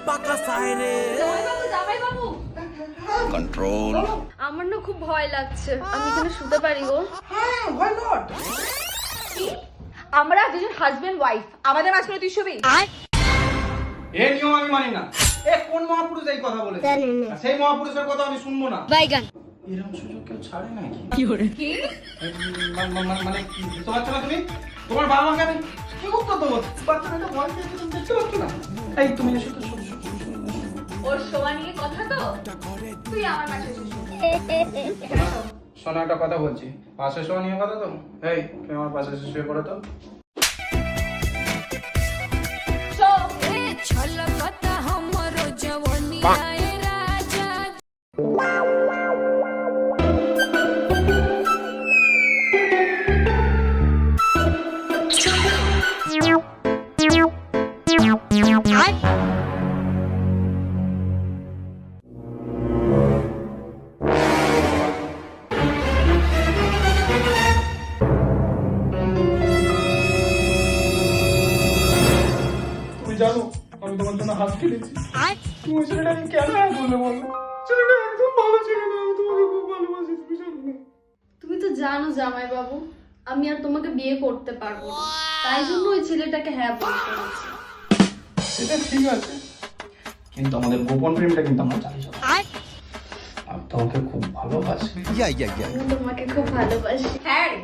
পাকা সাইরে জামাই বাবু কন্ট্রোল। আমার না খুব ভয় লাগছে, আমি এখানে শুতে পারি গো? হ্যাঁ, why not? আমরা দুজন হাজবেন্ড ওয়াইফ, আমাদের মাঝখানে তুই শুবি? এই নিয়ম আমি মানি না। কোন মহাপুরুষ এই কথা বলেছে? আর সেই মহাপুরুষের কথা আমি শুনবো না। বাইগান এরকম সুযোগ কেউ ছাড়ে নাকি? কি মানে কি বুঝতে পারছো না তুমি? তোমার বাবা মাকে আমি কি উত্তর দেবো? বাচ্চাটা ভয় পেয়েছে, তুমি দেখতে পাচ্ছ না? এই তুমি এসো তো, শোনো, শোনো, শোনো, শোনো। ওর শোয়া নিয়ে কথা তো, তুই আমার পাশে শুবি। শোনো, একটা কথা বলছি, পাশে শোয়া নিয়ে কথা তো। এই তুমি আমার পাশে এসে শুয়ে পড়ো তো। ছলকতা हमर जवनियाए राजा তুমি জানো আমি তোমার জন্য হাত কেটেছি। তুমি ছেলেটা আমি কেন বললে বলো? ছেলেটা একদম ভালো ছিল না, আমি তোমাকে খুব ভালোবাসি, তুমি জানো না? তুমি তো জানো জামাই বাবু, আমি আর তোমাকে বিয়ে করতে পারবো না, তাই জন্য ওই ছেলেটাকে হ্যাঁ বলতে হয়েছে। সেটা ঠিক আছে, কিন্তু আমাদের গোপন প্রেমটা কিন্তু আমরা চালিয়ে যাবো। আমি তোমাকে খুব ভালোবাসি। আমি তোমাকে খুব ভালোবাসি। হ্যাঁ রে।